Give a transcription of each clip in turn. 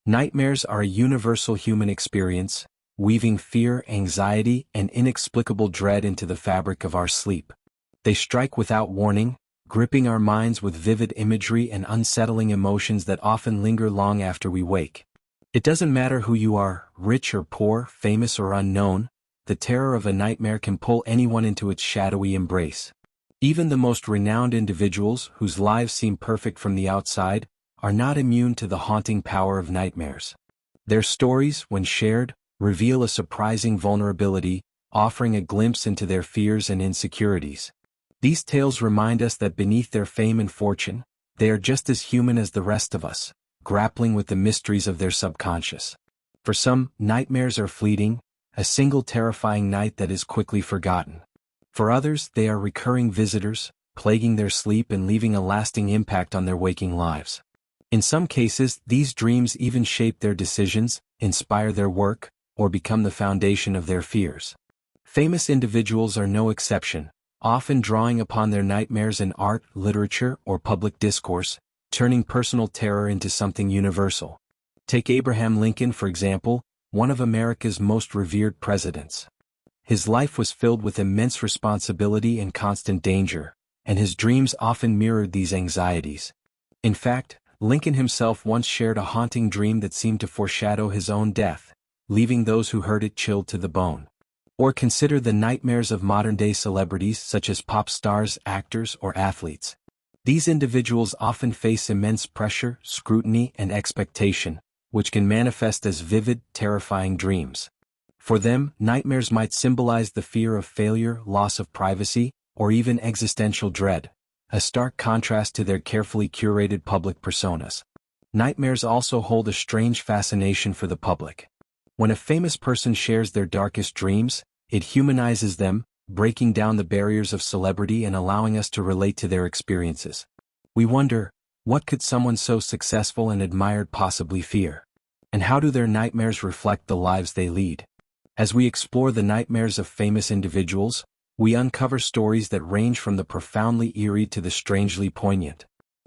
Nightmares are a universal human experience, weaving fear, anxiety, and inexplicable dread into the fabric of our sleep. They strike without warning, gripping our minds with vivid imagery and unsettling emotions that often linger long after we wake. It doesn't matter who you are, rich or poor, famous or unknown, the terror of a nightmare can pull anyone into its shadowy embrace. Even the most renowned individuals, whose lives seem perfect from the outside, are not immune to the haunting power of nightmares. Their stories, when shared, reveal a surprising vulnerability, offering a glimpse into their fears and insecurities. These tales remind us that beneath their fame and fortune, they are just as human as the rest of us, grappling with the mysteries of their subconscious. For some, nightmares are fleeting, a single terrifying night that is quickly forgotten. For others, they are recurring visitors, plaguing their sleep and leaving a lasting impact on their waking lives. In some cases, these dreams even shape their decisions, inspire their work, or become the foundation of their fears. Famous individuals are no exception, often drawing upon their nightmares in art, literature, or public discourse, turning personal terror into something universal. Take Abraham Lincoln, for example, one of America's most revered presidents. His life was filled with immense responsibility and constant danger, and his dreams often mirrored these anxieties. In fact, Lincoln himself once shared a haunting dream that seemed to foreshadow his own death, leaving those who heard it chilled to the bone. Or consider the nightmares of modern-day celebrities such as pop stars, actors, or athletes. These individuals often face immense pressure, scrutiny, and expectation, which can manifest as vivid, terrifying dreams. For them, nightmares might symbolize the fear of failure, loss of privacy, or even existential dread, a stark contrast to their carefully curated public personas. Nightmares also hold a strange fascination for the public. When a famous person shares their darkest dreams, it humanizes them, breaking down the barriers of celebrity and allowing us to relate to their experiences. We wonder, what could someone so successful and admired possibly fear? And how do their nightmares reflect the lives they lead? As we explore the nightmares of famous individuals, we uncover stories that range from the profoundly eerie to the strangely poignant.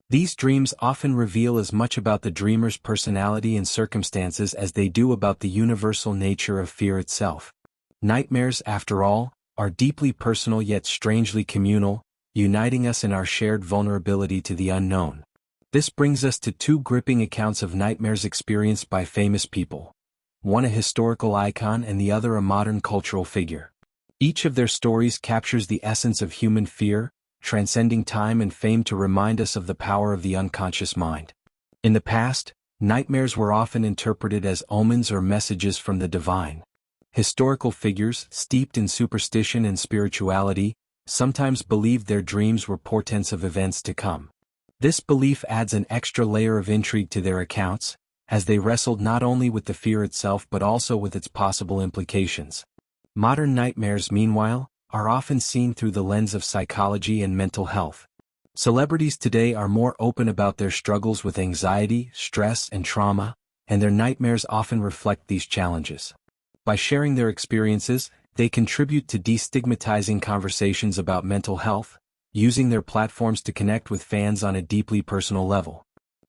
These dreams often reveal as much about the dreamer's personality and circumstances as they do about the universal nature of fear itself. Nightmares, after all, are deeply personal yet strangely communal, uniting us in our shared vulnerability to the unknown. This brings us to two gripping accounts of nightmares experienced by famous people. One a historical icon and the other a modern cultural figure. Each of their stories captures the essence of human fear, transcending time and fame to remind us of the power of the unconscious mind. In the past, nightmares were often interpreted as omens or messages from the divine. Historical figures, steeped in superstition and spirituality, sometimes believed their dreams were portents of events to come. This belief adds an extra layer of intrigue to their accounts, as they wrestled not only with the fear itself but also with its possible implications. Modern nightmares, meanwhile, are often seen through the lens of psychology and mental health. Celebrities today are more open about their struggles with anxiety, stress, and trauma, and their nightmares often reflect these challenges. By sharing their experiences, they contribute to destigmatizing conversations about mental health, using their platforms to connect with fans on a deeply personal level.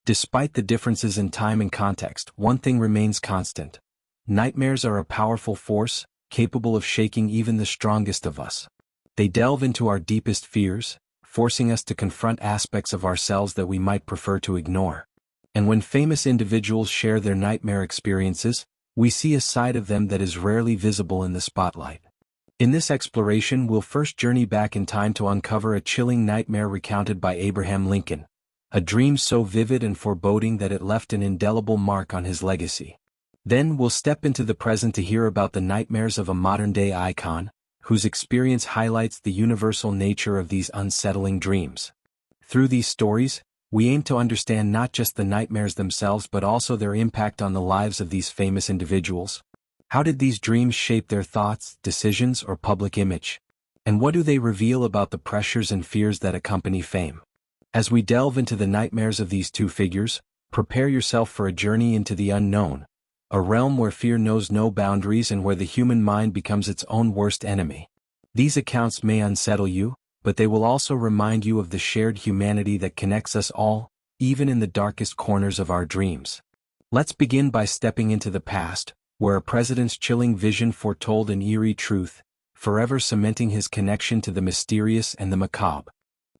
Despite the differences in time and context, one thing remains constant. Nightmares are a powerful force, capable of shaking even the strongest of us. They delve into our deepest fears, forcing us to confront aspects of ourselves that we might prefer to ignore. And when famous individuals share their nightmare experiences, we see a side of them that is rarely visible in the spotlight. In this exploration, we'll first journey back in time to uncover a chilling nightmare recounted by Abraham Lincoln, a dream so vivid and foreboding that it left an indelible mark on his legacy. Then we'll step into the present to hear about the nightmares of a modern-day icon, whose experience highlights the universal nature of these unsettling dreams. Through these stories, we aim to understand not just the nightmares themselves but also their impact on the lives of these famous individuals. How did these dreams shape their thoughts, decisions, or public image? And what do they reveal about the pressures and fears that accompany fame? As we delve into the nightmares of these two figures, prepare yourself for a journey into the unknown, a realm where fear knows no boundaries and where the human mind becomes its own worst enemy. These accounts may unsettle you, but they will also remind you of the shared humanity that connects us all, even in the darkest corners of our dreams. Let's begin by stepping into the past, where a president's chilling vision foretold an eerie truth, forever cementing his connection to the mysterious and the macabre.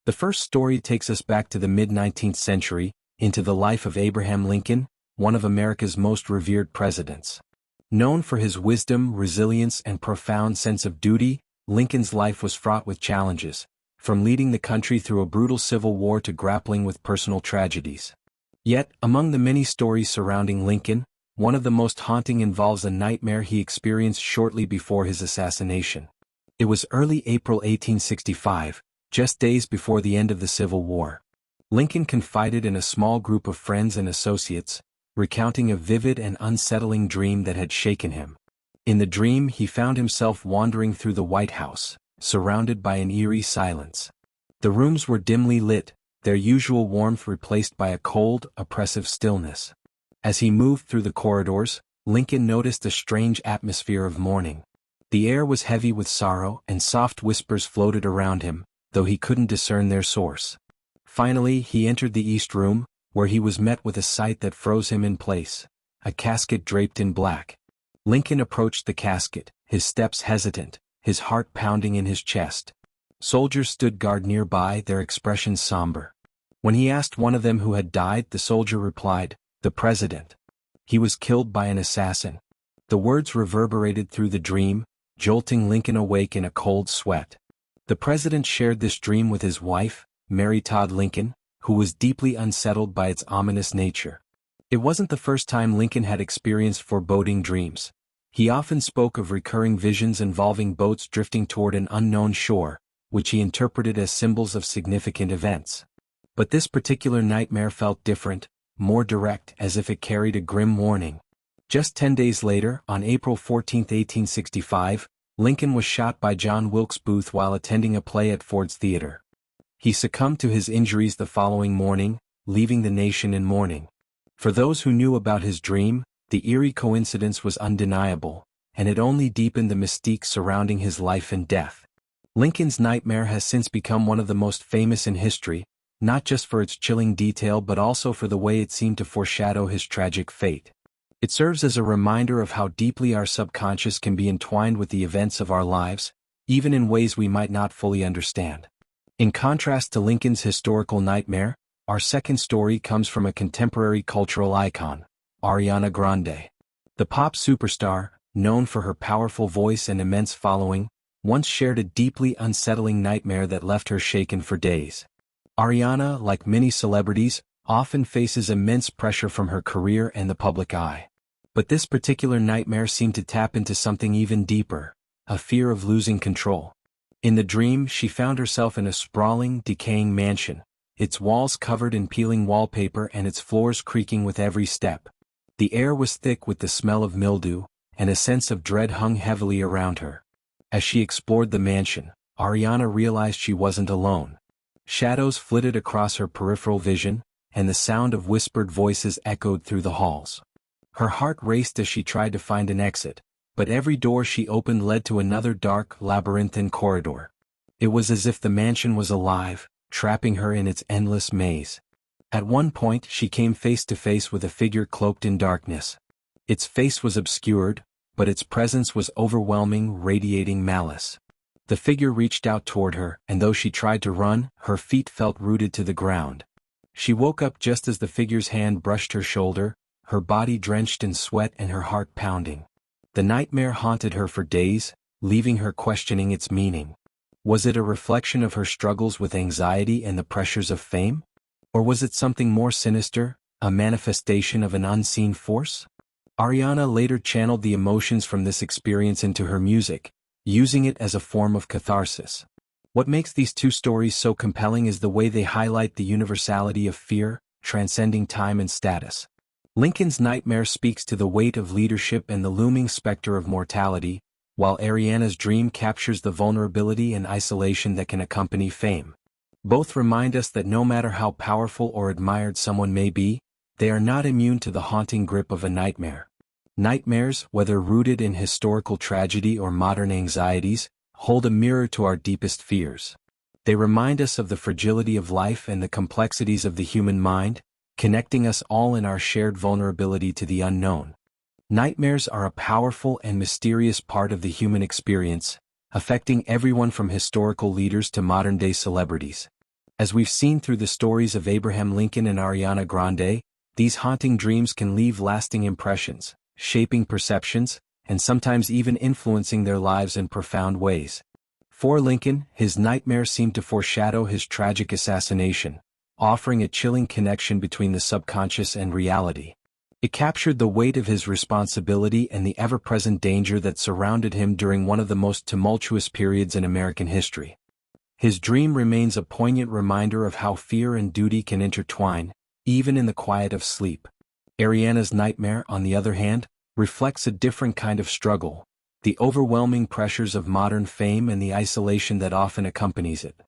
The first story takes us back to the mid-19th century, into the life of Abraham Lincoln, one of America's most revered presidents. Known for his wisdom, resilience, and profound sense of duty, Lincoln's life was fraught with challenges, from leading the country through a brutal civil war to grappling with personal tragedies. Yet, among the many stories surrounding Lincoln, one of the most haunting involves a nightmare he experienced shortly before his assassination. It was early April 1865, just days before the end of the Civil War. Lincoln confided in a small group of friends and associates, recounting a vivid and unsettling dream that had shaken him. In the dream, he found himself wandering through the White House, surrounded by an eerie silence. The rooms were dimly lit, their usual warmth replaced by a cold, oppressive stillness. As he moved through the corridors, Lincoln noticed a strange atmosphere of mourning. The air was heavy with sorrow, and soft whispers floated around him, though he couldn't discern their source. Finally, he entered the East Room, where he was met with a sight that froze him in place: a casket draped in black. Lincoln approached the casket, his steps hesitant, his heart pounding in his chest. Soldiers stood guard nearby, their expressions somber. When he asked one of them who had died, the soldier replied, "The president. He was killed by an assassin." The words reverberated through the dream, jolting Lincoln awake in a cold sweat. The president shared this dream with his wife, Mary Todd Lincoln, who was deeply unsettled by its ominous nature. It wasn't the first time Lincoln had experienced foreboding dreams. He often spoke of recurring visions involving boats drifting toward an unknown shore, which he interpreted as symbols of significant events. But this particular nightmare felt different, more direct, as if it carried a grim warning. Just 10 days later, on April 14, 1865, Lincoln was shot by John Wilkes Booth while attending a play at Ford's Theater. He succumbed to his injuries the following morning, leaving the nation in mourning. For those who knew about his dream, the eerie coincidence was undeniable, and it only deepened the mystique surrounding his life and death. Lincoln's nightmare has since become one of the most famous in history, not just for its chilling detail but also for the way it seemed to foreshadow his tragic fate. It serves as a reminder of how deeply our subconscious can be entwined with the events of our lives, even in ways we might not fully understand. In contrast to Lincoln's historical nightmare, our second story comes from a contemporary cultural icon, Ariana Grande. The pop superstar, known for her powerful voice and immense following, once shared a deeply unsettling nightmare that left her shaken for days. Ariana, like many celebrities, often faces immense pressure from her career and the public eye. But this particular nightmare seemed to tap into something even deeper: a fear of losing control. In the dream, she found herself in a sprawling, decaying mansion, its walls covered in peeling wallpaper and its floors creaking with every step. The air was thick with the smell of mildew, and a sense of dread hung heavily around her. As she explored the mansion, Ariana realized she wasn't alone. Shadows flitted across her peripheral vision, and the sound of whispered voices echoed through the halls. Her heart raced as she tried to find an exit, but every door she opened led to another dark, labyrinthine corridor. It was as if the mansion was alive, trapping her in its endless maze. At one point, she came face to face with a figure cloaked in darkness. Its face was obscured, but its presence was overwhelming, radiating malice. The figure reached out toward her, and though she tried to run, her feet felt rooted to the ground. She woke up just as the figure's hand brushed her shoulder, her body drenched in sweat and her heart pounding. The nightmare haunted her for days, leaving her questioning its meaning. Was it a reflection of her struggles with anxiety and the pressures of fame? Or was it something more sinister, a manifestation of an unseen force? Ariana later channeled the emotions from this experience into her music, using it as a form of catharsis. What makes these two stories so compelling is the way they highlight the universality of fear, transcending time and status. Lincoln's nightmare speaks to the weight of leadership and the looming specter of mortality, while Ariana's dream captures the vulnerability and isolation that can accompany fame. Both remind us that no matter how powerful or admired someone may be, they are not immune to the haunting grip of a nightmare. Nightmares, whether rooted in historical tragedy or modern anxieties, hold a mirror to our deepest fears. They remind us of the fragility of life and the complexities of the human mind, connecting us all in our shared vulnerability to the unknown. Nightmares are a powerful and mysterious part of the human experience, affecting everyone from historical leaders to modern-day celebrities. As we've seen through the stories of Abraham Lincoln and Ariana Grande, these haunting dreams can leave lasting impressions, shaping perceptions, and sometimes even influencing their lives in profound ways. For Lincoln, his nightmare seemed to foreshadow his tragic assassination, offering a chilling connection between the subconscious and reality. It captured the weight of his responsibility and the ever-present danger that surrounded him during one of the most tumultuous periods in American history. His dream remains a poignant reminder of how fear and duty can intertwine, even in the quiet of sleep. Ariana's nightmare, on the other hand, reflects a different kind of struggle, the overwhelming pressures of modern fame and the isolation that often accompanies it.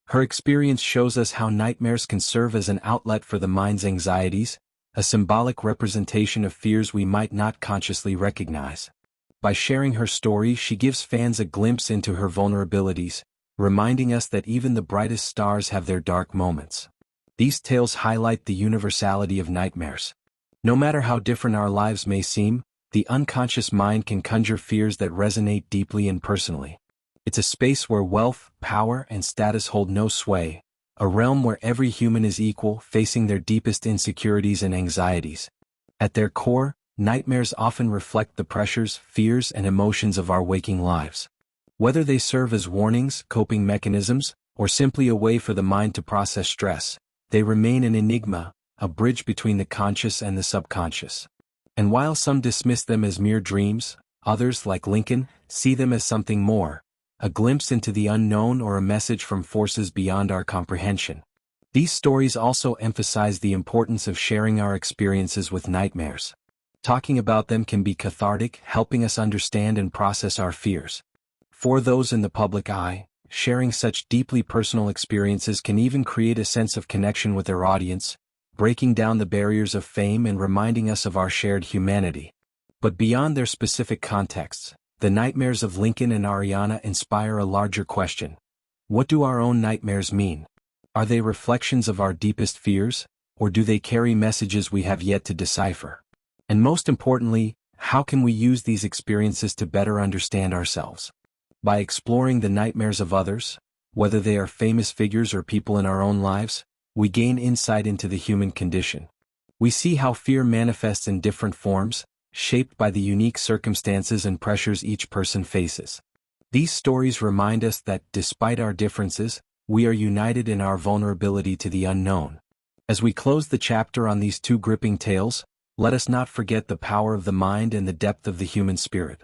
Her experience shows us how nightmares can serve as an outlet for the mind's anxieties, a symbolic representation of fears we might not consciously recognize. By sharing her story, she gives fans a glimpse into her vulnerabilities, reminding us that even the brightest stars have their dark moments. These tales highlight the universality of nightmares. No matter how different our lives may seem, the unconscious mind can conjure fears that resonate deeply and personally. It's a space where wealth, power, and status hold no sway, a realm where every human is equal, facing their deepest insecurities and anxieties. At their core, nightmares often reflect the pressures, fears, and emotions of our waking lives. Whether they serve as warnings, coping mechanisms, or simply a way for the mind to process stress, they remain an enigma, a bridge between the conscious and the subconscious. And while some dismiss them as mere dreams, others, like Lincoln, see them as something more, a glimpse into the unknown or a message from forces beyond our comprehension. These stories also emphasize the importance of sharing our experiences with nightmares. Talking about them can be cathartic, helping us understand and process our fears. For those in the public eye, sharing such deeply personal experiences can even create a sense of connection with their audience, breaking down the barriers of fame and reminding us of our shared humanity. But beyond their specific contexts, the nightmares of Lincoln and Ariana inspire a larger question. What do our own nightmares mean? Are they reflections of our deepest fears, or do they carry messages we have yet to decipher? And most importantly, how can we use these experiences to better understand ourselves? By exploring the nightmares of others, whether they are famous figures or people in our own lives, we gain insight into the human condition. We see how fear manifests in different forms, shaped by the unique circumstances and pressures each person faces. These stories remind us that, despite our differences, we are united in our vulnerability to the unknown. As we close the chapter on these two gripping tales, let us not forget the power of the mind and the depth of the human spirit.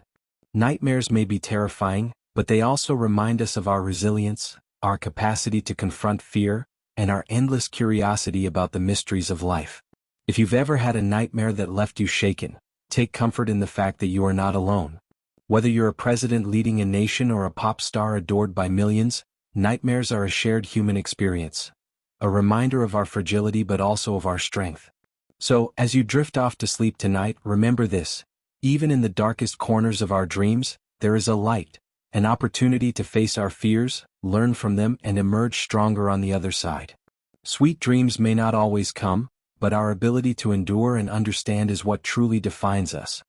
Nightmares may be terrifying, but they also remind us of our resilience, our capacity to confront fear, and our endless curiosity about the mysteries of life. If you've ever had a nightmare that left you shaken, take comfort in the fact that you are not alone. Whether you're a president leading a nation or a pop star adored by millions, nightmares are a shared human experience, a reminder of our fragility but also of our strength. So, as you drift off to sleep tonight, remember this: even in the darkest corners of our dreams, there is a light, an opportunity to face our fears, learn from them, and emerge stronger on the other side. Sweet dreams may not always come, but our ability to endure and understand is what truly defines us.